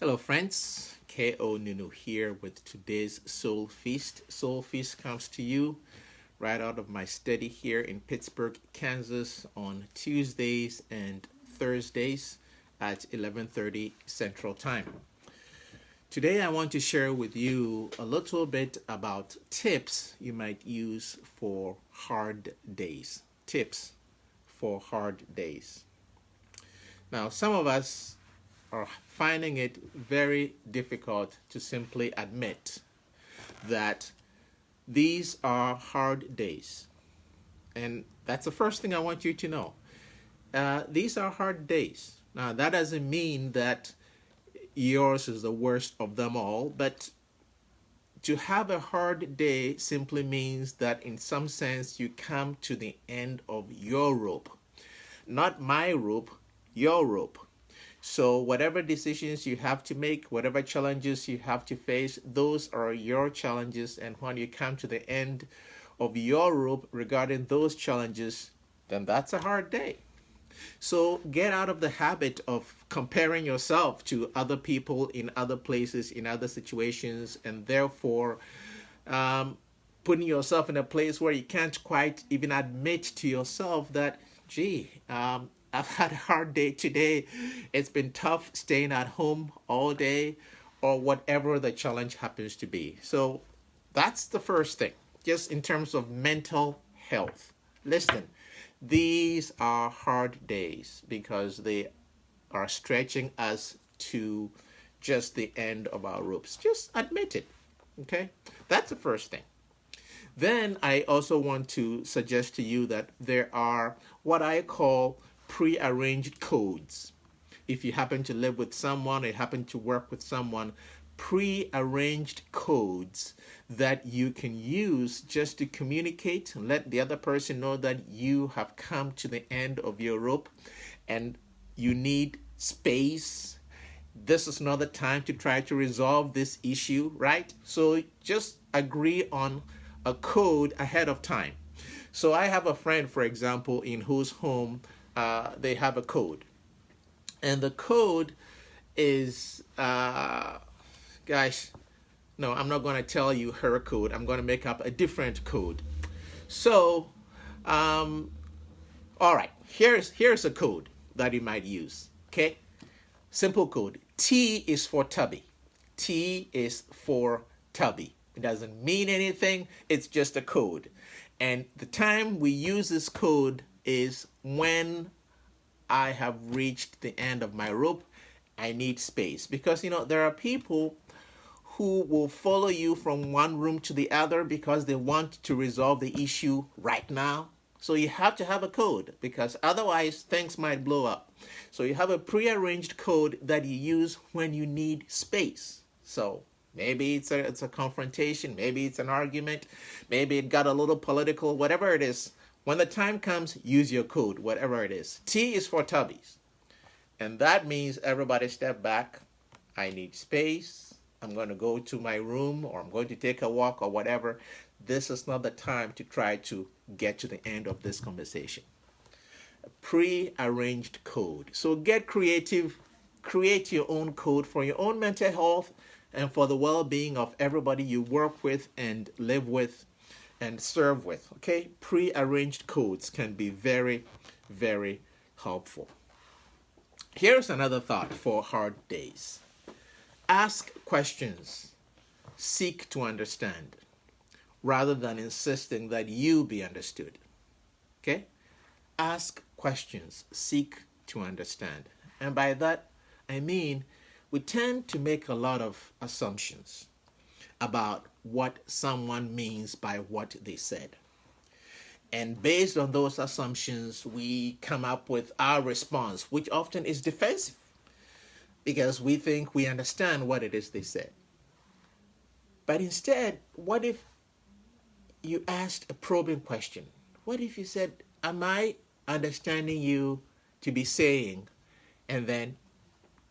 Hello, friends. K.O.Noonoo here with today's Soul Feast. Soul Feast comes to you right out of my study here in Pittsburgh, Kansas on Tuesdays and Thursdays at 11:30 Central Time. Today I want to share with you a little bit about tips you might use for hard days. Tips for hard days. Now, some of us are finding it very difficult to simply admit that these are hard days. And that's the first thing I want you to know. These are hard days. Now, that doesn't mean that yours is the worst of them all, but to have a hard day simply means that in some sense you come to the end of your rope. Not my rope, your rope. So whatever decisions you have to make, whatever challenges you have to face, those are your challenges. And when you come to the end of your rope regarding those challenges, then that's a hard day. So get out of the habit of comparing yourself to other people in other places, in other situations, and therefore putting yourself in a place where you can't quite even admit to yourself that, I've had a hard day today. It's been tough staying at home all day, or whatever the challenge happens to be. So that's the first thing, just in terms of mental health. Listen, these are hard days because they are stretching us to just the end of our ropes. Just admit it, okay? That's the first thing. Then I also want to suggest to you that there are what I call pre-arranged codes. If you happen to live with someone or you happen to work with someone, pre-arranged codes that you can use just to communicate and let the other person know that you have come to the end of your rope and you need space. This is not the time to try to resolve this issue, right? So just agree on a code ahead of time. So I have a friend, for example, in whose home they have a code. And the code is, no, I'm not going to tell you her code. I'm going to make up a different code. So, all right, here's a code that you might use, okay? Simple code. T is for Tubby. T is for Tubby. It doesn't mean anything. It's just a code. And the time we use this code is when I have reached the end of my rope. I need space. Because, there are people who will follow you from one room to the other because they want to resolve the issue right now. So you have to have a code because otherwise things might blow up. So you have a prearranged code that you use when you need space. So maybe it's a confrontation, maybe it's an argument, maybe it got a little political, whatever it is. When the time comes, use your code, whatever it is. T is for Tubbies. And that means everybody step back. I need space. I'm going to go to my room or I'm going to take a walk or whatever. This is not the time to try to get to the end of this conversation. A pre-arranged code. So get creative. Create your own code for your own mental health and for the well-being of everybody you work with and live with and serve with, okay? Pre-arranged codes can be very, very helpful. Here's another thought for hard days. Ask questions. Seek to understand rather than insisting that you be understood, okay? Ask questions. Seek to understand. And by that, I mean we tend to make a lot of assumptions about what someone means by what they said. And based on those assumptions, we come up with our response, which often is defensive because we think we understand what it is they said. But instead, what if you asked a probing question? What if you said, am I understanding you to be saying, and then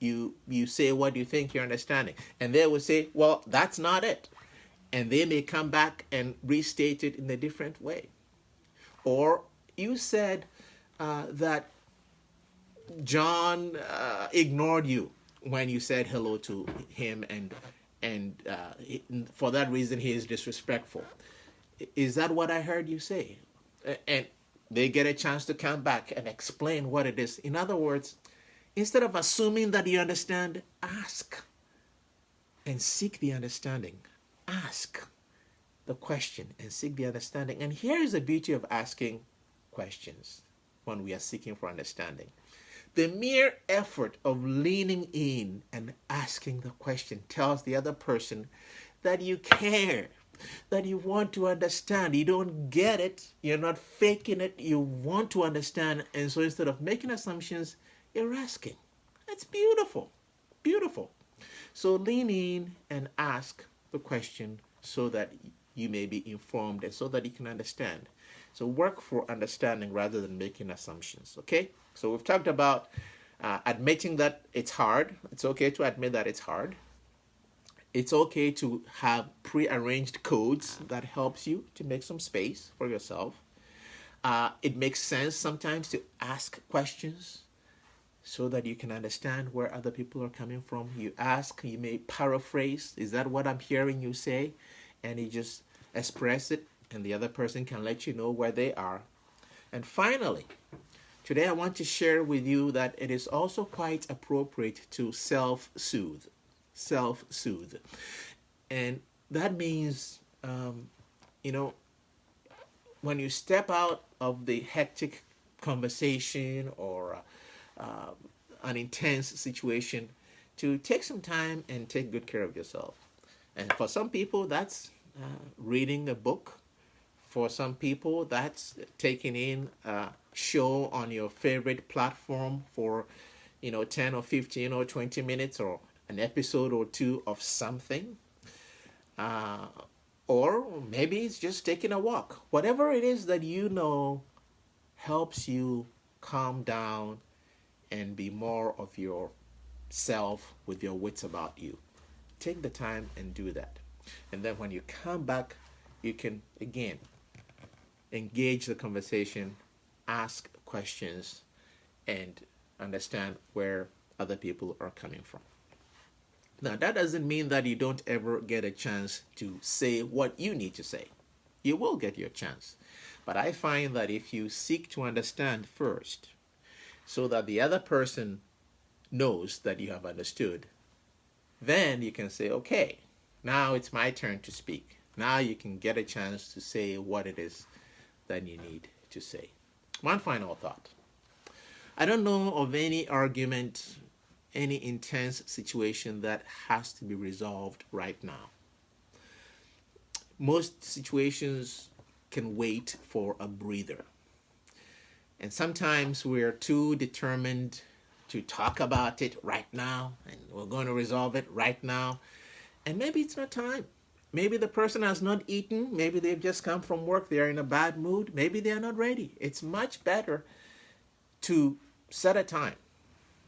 you say what you think you're understanding. And they will say, well, that's not it. And they may come back and restate it in a different way. Or you said that John ignored you. when you said hello to him, and for that reason he is disrespectful. Is that what I heard you say? And they get a chance to come back and explain what it is. In other words, instead of assuming that you understand, ask and seek the understanding. Ask the question and seek the understanding. And here is the beauty of asking questions when we are seeking for understanding. The mere effort of leaning in and asking the question tells the other person that you care, that you want to understand. You don't get it. You're not faking it. You want to understand. And so instead of making assumptions, you're asking. That's beautiful. Beautiful. So lean in and ask the question so that you may be informed and so that you can understand. So work for understanding rather than making assumptions. Okay? So we've talked about admitting that it's hard. It's okay to admit that it's hard. It's okay to have pre-arranged codes that helps you to make some space for yourself. It makes sense sometimes to ask questions so that you can understand where other people are coming from. You ask, you may paraphrase, is that what I'm hearing you say? And you just express it, and the other person can let you know where they are. And finally, today I want to share with you that it is also quite appropriate to self-soothe. Self-soothe. And that means, when you step out of the hectic conversation or an intense situation, to take some time and take good care of yourself. And for some people, that's reading a book. For some people, that's taking in a show on your favorite platform for, 10 or 15 or 20 minutes, or an episode or two of something. Or maybe it's just taking a walk. Whatever it is that helps you calm down and be more of yourself with your wits about you. Take the time and do that. And then when you come back, you can, again, engage the conversation, ask questions, and understand where other people are coming from. Now, that doesn't mean that you don't ever get a chance to say what you need to say. You will get your chance. But I find that if you seek to understand first, so that the other person knows that you have understood, then you can say, okay, now it's my turn to speak. Now you can get a chance to say what it is that you need to say. One final thought. I don't know of any argument, any intense situation that has to be resolved right now. Most situations can wait for a breather. And sometimes we're too determined to talk about it right now, and we're going to resolve it right now. And maybe it's not time. Maybe the person has not eaten. Maybe they've just come from work. They're in a bad mood. Maybe they're not ready. It's much better to set a time.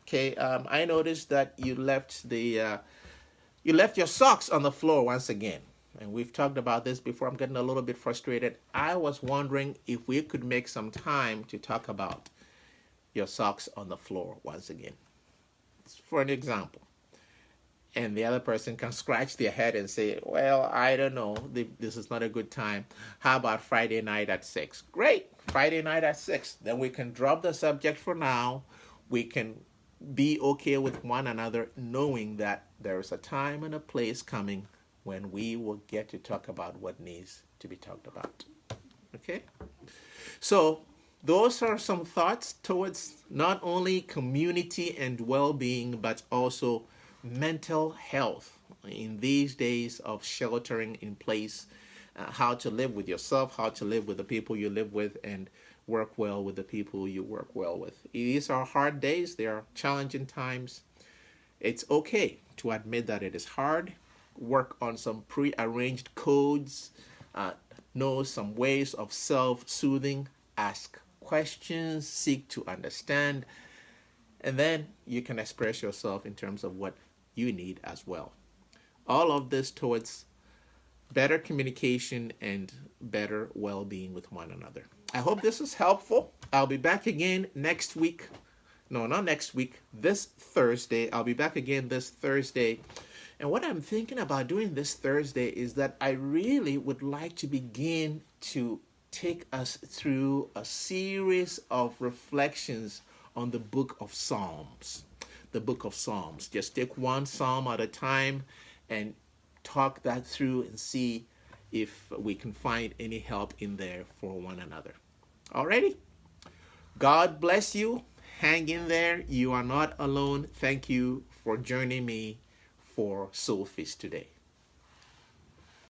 Okay, I noticed that you left your socks on the floor once again. And we've talked about this before. I'm getting a little bit frustrated. I was wondering if we could make some time to talk about your socks on the floor once again. For an example. And the other person can scratch their head and say, well, I don't know. This is not a good time. How about Friday night at 6? Great. Friday night at 6. Then we can drop the subject for now. We can be okay with one another, knowing that there is a time and a place coming when we will get to talk about what needs to be talked about. Okay? So those are some thoughts towards not only community and well-being, but also mental health in these days of sheltering in place, how to live with yourself, how to live with the people you live with, and work well with the people you work well with. These are hard days. They are challenging times. It's okay to admit that it is hard. Work on some pre-arranged codes. Know some ways of self-soothing. Ask questions. Seek to understand. And then you can express yourself in terms of what you need as well. All of this towards better communication and better well-being with one another. I hope this is helpful. I'll be back again next week No, not next week. This Thursday. I'll be back again this Thursday. And what I'm thinking about doing this Thursday is that I really would like to begin to take us through a series of reflections on the book of Psalms. The book of Psalms. Just take one psalm at a time and talk that through and see if we can find any help in there for one another. Alrighty? God bless you. Hang in there. You are not alone. Thank you for joining me for Soul Feast today.